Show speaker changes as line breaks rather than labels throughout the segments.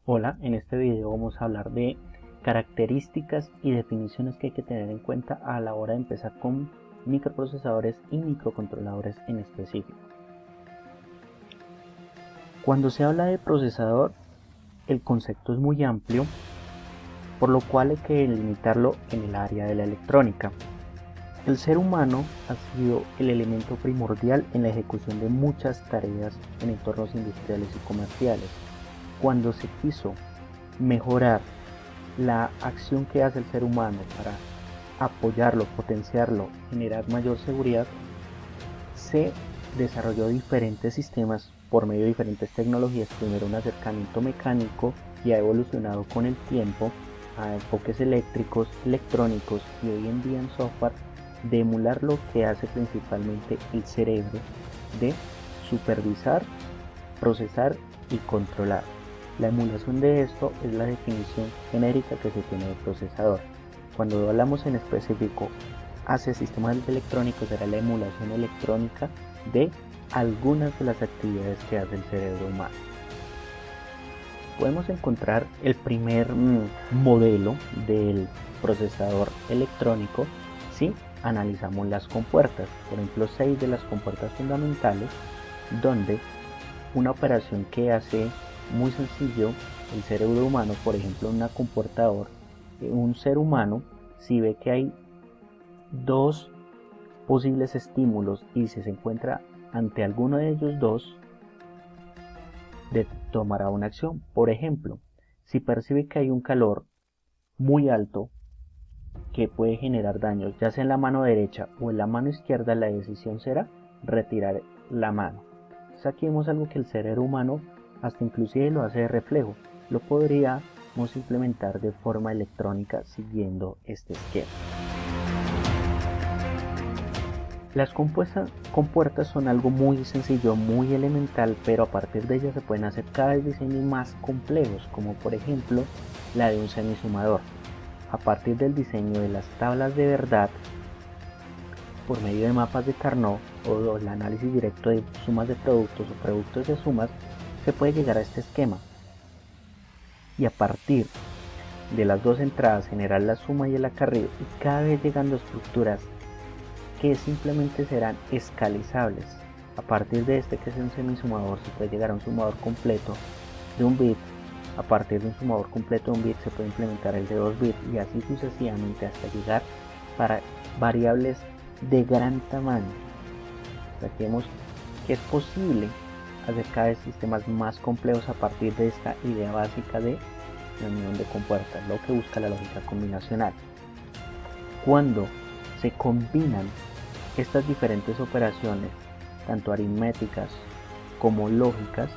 Hola, en este video vamos a hablar de características y definiciones que hay que tener en cuenta a la hora de empezar con microprocesadores y microcontroladores en específico. Cuando se habla de procesador, el concepto es muy amplio, por lo cual hay que limitarlo en el área de la electrónica. El ser humano ha sido el elemento primordial en la ejecución de muchas tareas en entornos industriales y comerciales. Cuando se quiso mejorar la acción que hace el ser humano para apoyarlo, potenciarlo, generar mayor seguridad, se desarrolló diferentes sistemas por medio de diferentes tecnologías. Primero un acercamiento mecánico y ha evolucionado con el tiempo a enfoques eléctricos, electrónicos y hoy en día en software de emular lo que hace principalmente el cerebro de supervisar, procesar y controlar. La emulación de esto es la definición genérica que se tiene de procesador. Cuando hablamos en específico hacia sistemas electrónicos, será la emulación electrónica de algunas de las actividades que hace el cerebro humano. Podemos encontrar el primer modelo del procesador electrónico si analizamos las compuertas. Por ejemplo, 6 de las compuertas fundamentales, donde una operación que hace muy sencillo el cerebro humano, por ejemplo en una compuertador, un ser humano, si ve que hay dos posibles estímulos y si se encuentra ante alguno de ellos dos, tomará una acción. Por ejemplo, si percibe que hay un calor muy alto que puede generar daños, ya sea en la mano derecha o en la mano izquierda, la decisión será retirar la mano. Entonces aquí vemos algo que el cerebro humano hasta inclusive lo hace de reflejo. Lo podríamos implementar de forma electrónica siguiendo este esquema. Las compuertas son algo muy sencillo, muy elemental, pero a partir de ellas se pueden hacer cada vez diseños más complejos, como por ejemplo la de un semisumador. A partir del diseño de las tablas de verdad, por medio de mapas de Carnot o el análisis directo de sumas de productos o productos de sumas, se puede llegar a este esquema. Y a partir de las dos entradas generar la suma y el acarreo, y cada vez llegando a estructuras que simplemente serán escalizables. A partir de este, que es un semisumador, se puede llegar a un sumador completo de un bit. A partir de un sumador completo de un bit se puede implementar el de 2 bits y así sucesivamente hasta llegar para variables de gran tamaño. Aquí vemos que es posible hacer cada vez sistemas más complejos a partir de esta idea básica de la unión de compuertas, lo que busca la lógica combinacional. Cuando se combinan estas diferentes operaciones, tanto aritméticas como lógicas,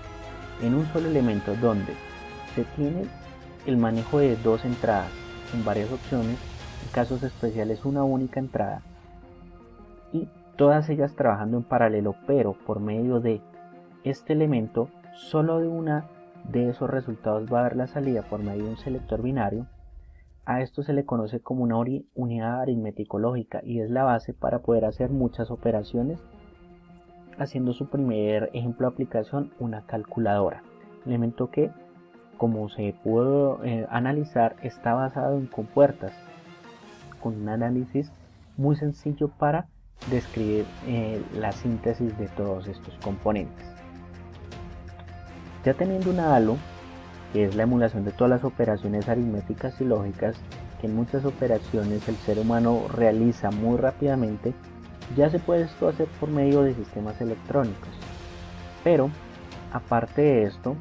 en un solo elemento donde se tiene el manejo de dos entradas en varias opciones, en casos especiales una única entrada, y todas ellas trabajando en paralelo, pero por medio de este elemento, solo de una de esos resultados va a dar la salida por medio de un selector binario. A esto se le conoce como una unidad aritmético-lógica y es la base para poder hacer muchas operaciones, haciendo su primer ejemplo de aplicación una calculadora, elemento que, como se pudo analizar, está basado en compuertas, con un análisis muy sencillo para describir la síntesis de todos estos componentes. Ya teniendo una ALU, que es la emulación de todas las operaciones aritméticas y lógicas, que en muchas operaciones el ser humano realiza muy rápidamente, ya se puede esto hacer por medio de sistemas electrónicos. Pero, aparte de esto,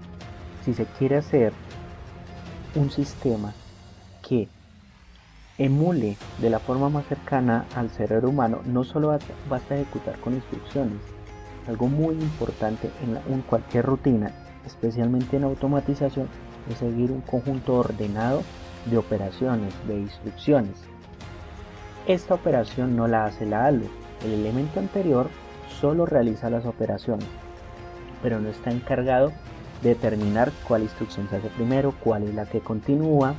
si se quiere hacer un sistema que emule de la forma más cercana al cerebro humano, no solo basta ejecutar con instrucciones. Algo muy importante en cualquier rutina, especialmente en automatización, es seguir un conjunto ordenado de operaciones, de instrucciones. Esta operación no la hace la ALU. El elemento anterior solo realiza las operaciones, pero no está encargado de determinar cuál instrucción se hace primero, cuál es la que continúa,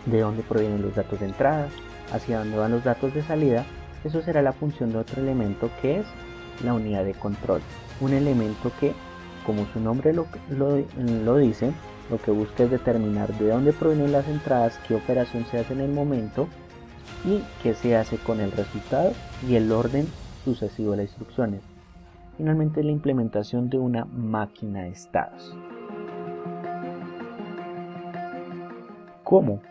de dónde provienen los datos de entrada, hacia dónde van los datos de salida. Eso será la función de otro elemento que es la unidad de control. Un elemento que, como su nombre lo dice, lo que busca es determinar de dónde provienen las entradas, qué operación se hace en el momento y qué se hace con el resultado y el orden sucesivo de las instrucciones. Finalmente, la implementación de una máquina de estados. ¿Cómo?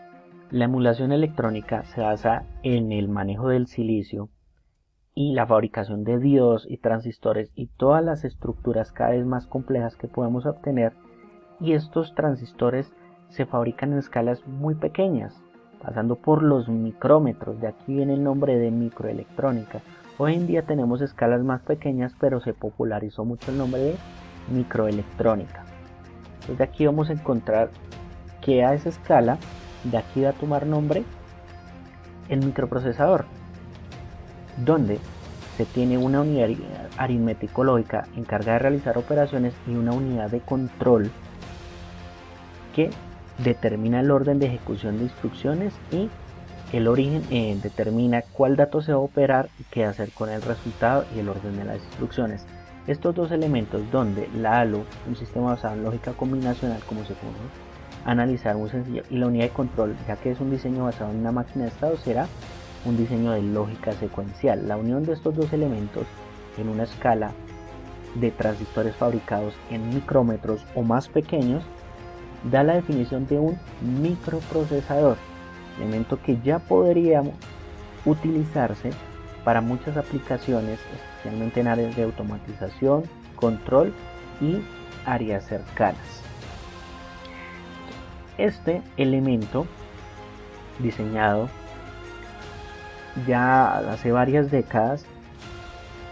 La emulación electrónica se basa en el manejo del silicio y la fabricación de diodos y transistores y todas las estructuras cada vez más complejas que podemos obtener, y estos transistores se fabrican en escalas muy pequeñas, pasando por los micrómetros. De aquí viene el nombre de microelectrónica. Hoy en día tenemos escalas más pequeñas, pero se popularizó mucho el nombre de microelectrónica. Entonces de aquí vamos a encontrar que a esa escala de aquí va a tomar nombre el microprocesador, donde se tiene una unidad aritmético-lógica encargada de realizar operaciones y una unidad de control que determina el orden de ejecución de instrucciones, y el origen determina cuál dato se va a operar y qué hacer con el resultado y el orden de las instrucciones. Estos dos elementos, donde la ALU, un sistema basado en lógica combinacional como se puede analizar muy sencillo, y la unidad de control, ya que es un diseño basado en una máquina de estado, será un diseño de lógica secuencial. La unión de estos dos elementos en una escala de transistores fabricados en micrómetros o más pequeños da la definición de un microprocesador, elemento que ya podría utilizarse para muchas aplicaciones, especialmente en áreas de automatización, control y áreas cercanas. Este elemento, diseñado ya hace varias décadas,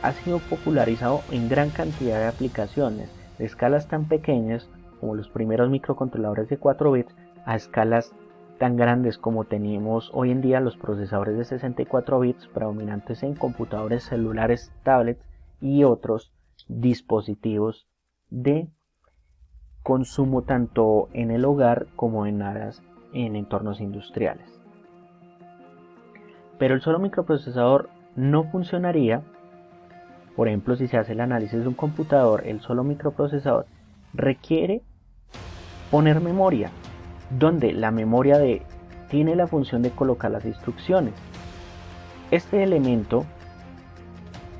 ha sido popularizado en gran cantidad de aplicaciones, de escalas tan pequeñas como los primeros microcontroladores de 4 bits a escalas tan grandes como tenemos hoy en día los procesadores de 64 bits predominantes en computadores celulares, tablets y otros dispositivos de consumo tanto en el hogar como en entornos industriales. Pero el solo microprocesador no funcionaría. Por ejemplo, si se hace el análisis de un computador, el solo microprocesador requiere poner memoria, donde la memoria tiene la función de colocar las instrucciones. Este elemento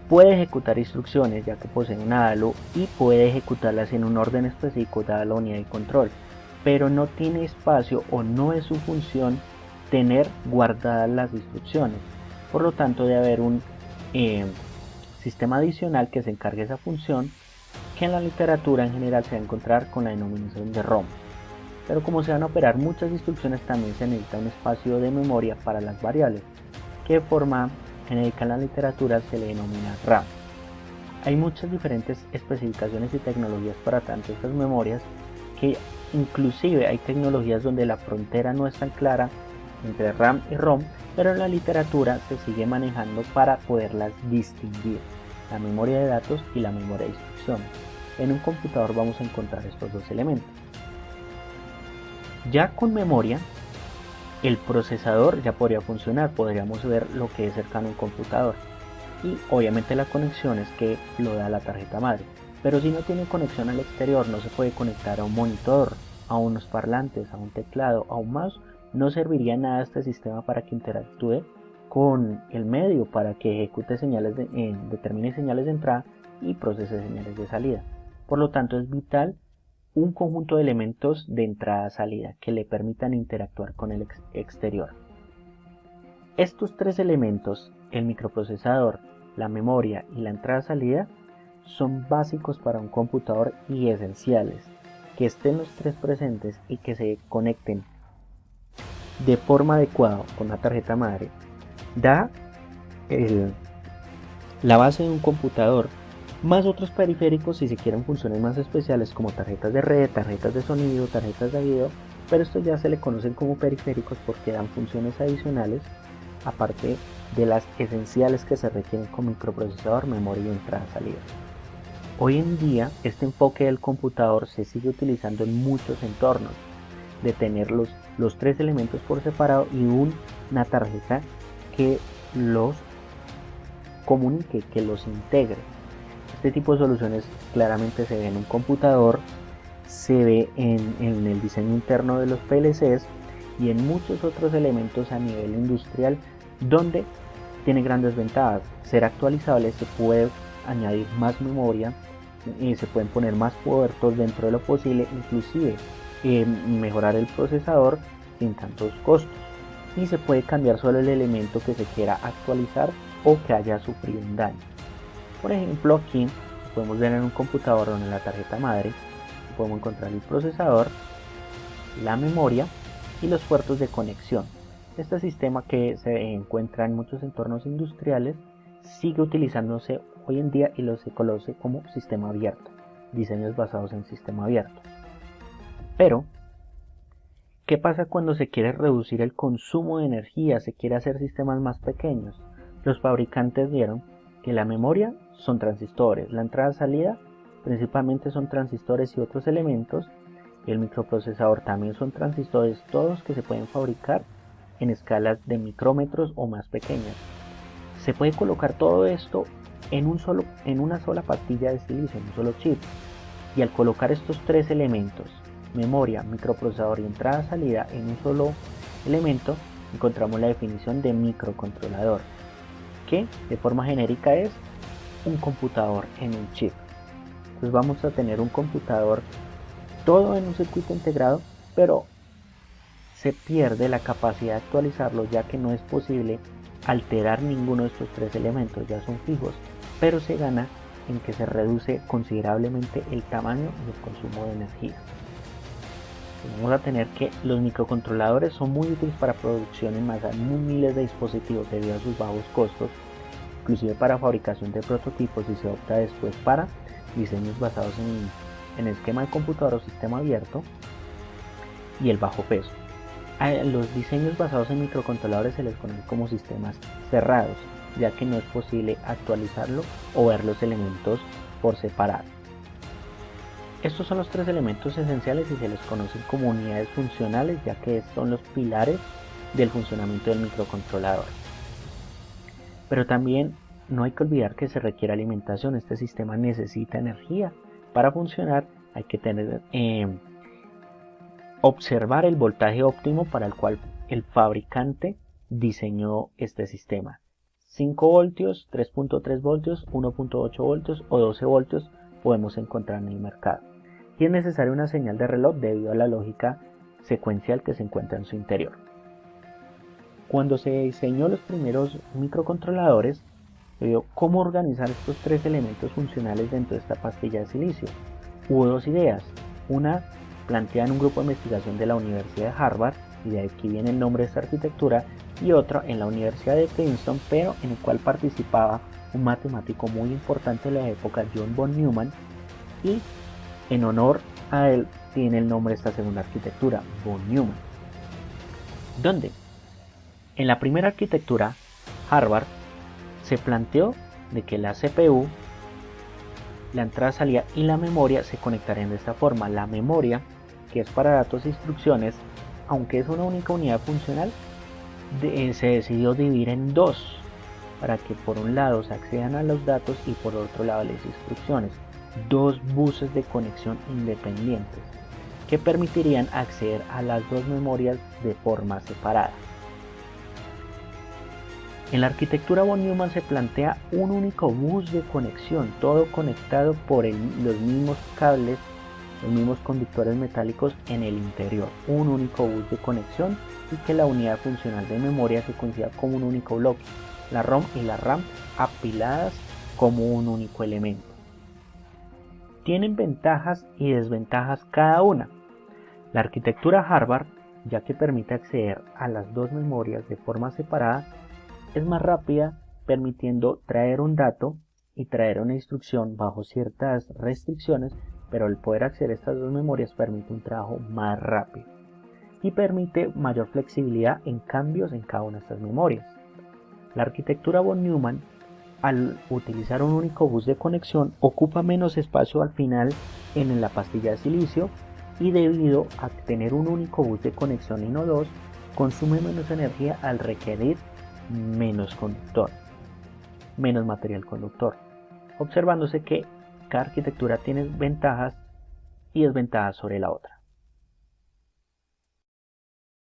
puede ejecutar instrucciones, ya que posee una ALU, y puede ejecutarlas en un orden específico dada la unidad de control, pero no tiene espacio o no es su función tener guardadas las instrucciones. Por lo tanto, debe haber un sistema adicional que se encargue de esa función, que en la literatura en general se va a encontrar con la denominación de ROM. Pero como se van a operar muchas instrucciones, también se necesita un espacio de memoria para las variables, que de forma genérica en la literatura se le denomina RAM. Hay muchas diferentes especificaciones y tecnologías para tanto estas memorias, que inclusive hay tecnologías donde la frontera no es tan clara entre RAM y ROM, pero en la literatura se sigue manejando para poderlas distinguir, la memoria de datos y la memoria de instrucciones. En un computador vamos a encontrar estos dos elementos. Ya con memoria, el procesador ya podría funcionar, podríamos ver lo que es cercano a un computador, y obviamente la conexión es que lo da la tarjeta madre. Pero si no tiene conexión al exterior, no se puede conectar a un monitor, a unos parlantes, a un teclado, a un mouse, no serviría nada este sistema para que interactúe con el medio, para que ejecute señales determine señales de entrada y procese señales de salida. Por lo tanto, es vital un conjunto de elementos de entrada-salida que le permitan interactuar con el exterior. Estos tres elementos, el microprocesador, la memoria y la entrada-salida, son básicos para un computador y esenciales. Que estén los tres presentes y que se conecten de forma adecuada con la tarjeta madre da la base de un computador, más otros periféricos si se quieren funciones más especiales como tarjetas de red, tarjetas de sonido, tarjetas de video, pero estos ya se le conocen como periféricos porque dan funciones adicionales aparte de las esenciales que se requieren con microprocesador, memoria y entrada-salida. Hoy en día este enfoque del computador se sigue utilizando en muchos entornos, de tener los tres elementos por separado y una tarjeta que los comunique, que los integre. Este tipo de soluciones claramente se ve en un computador se ve en el diseño interno de los PLCs y en muchos otros elementos a nivel industrial, donde tiene grandes ventajas. Ser actualizable, se puede añadir más memoria, se pueden poner más puertos dentro de lo posible, inclusive mejorar el procesador sin tantos costos, y se puede cambiar solo el elemento que se quiera actualizar o que haya sufrido un daño. Por ejemplo, aquí podemos ver en un computador o en la tarjeta madre, podemos encontrar el procesador, la memoria y los puertos de conexión. Este sistema, que se encuentra en muchos entornos industriales, sigue utilizándose hoy en día y se conoce como sistema abierto, diseños basados en sistema abierto. Pero, ¿qué pasa cuando se quiere reducir el consumo de energía, se quiere hacer sistemas más pequeños? Los fabricantes vieron que la memoria son transistores, la entrada-salida principalmente son transistores y otros elementos, y el microprocesador también son transistores, todos que se pueden fabricar en escalas de micrómetros o más pequeñas. Se puede colocar todo esto en una sola pastilla de silicio, en un solo chip, y al colocar estos tres elementos, memoria, microprocesador y entrada-salida, en un solo elemento, encontramos la definición de microcontrolador, que de forma genérica es un computador en un chip. Entonces vamos a tener un computador todo en un circuito integrado, pero se pierde la capacidad de actualizarlo, ya que no es posible alterar ninguno de estos tres elementos, ya son fijos, pero se gana en que se reduce considerablemente el tamaño y el consumo de energía. Vamos a tener que los microcontroladores son muy útiles para producción en masa en miles de dispositivos debido a sus bajos costos, inclusive para fabricación de prototipos, y se opta después para diseños basados en esquema de computador o sistema abierto y el bajo peso. A los diseños basados en microcontroladores se les conoce como sistemas cerrados, ya que no es posible actualizarlo o ver los elementos por separado. Estos son los tres elementos esenciales y se les conocen como unidades funcionales, ya que son los pilares del funcionamiento del microcontrolador. Pero también no hay que olvidar que se requiere alimentación. Este sistema necesita energía. Para funcionar hay que observar el voltaje óptimo para el cual el fabricante diseñó este sistema. 5 voltios, 3.3 voltios, 1.8 voltios o 12 voltios podemos encontrar en el mercado. Y es necesaria una señal de reloj debido a la lógica secuencial que se encuentra en su interior. Cuando se diseñó los primeros microcontroladores, se vio cómo organizar estos tres elementos funcionales dentro de esta pastilla de silicio. Hubo dos ideas, una planteada en un grupo de investigación de la Universidad de Harvard, y de aquí viene el nombre de esta arquitectura, y otra en la Universidad de Princeton, pero en el cual participaba un matemático muy importante de la época, John von Neumann, y en honor a él tiene el nombre de esta segunda arquitectura, von Neumann. ¿Dónde? En la primera arquitectura, Harvard se planteó de que la CPU, la entrada, salida y la memoria se conectarían de esta forma. La memoria, que es para datos e instrucciones, aunque es una única unidad funcional, se decidió dividir en dos, para que por un lado se accedan a los datos y por otro lado las instrucciones. Dos buses de conexión independientes que permitirían acceder a las dos memorias de forma separada. En la arquitectura von Neumann se plantea un único bus de conexión, todo conectado por los mismos cables, los mismos conductores metálicos en el interior. Un único bus de conexión, y que la unidad funcional de memoria se considera como un único bloque, la ROM y la RAM apiladas como un único elemento. Tienen ventajas y desventajas cada una. La arquitectura Harvard, ya que permite acceder a las dos memorias de forma separada, es más rápida, permitiendo traer un dato y traer una instrucción bajo ciertas restricciones, pero el poder acceder a estas dos memorias permite un trabajo más rápido y permite mayor flexibilidad en cambios en cada una de estas memorias. La arquitectura von Neumann, al utilizar un único bus de conexión, ocupa menos espacio al final en la pastilla de silicio, y debido a tener un único bus de conexión y no dos, consume menos energía al requerir menos material conductor, observándose que cada arquitectura tiene ventajas y desventajas sobre la otra.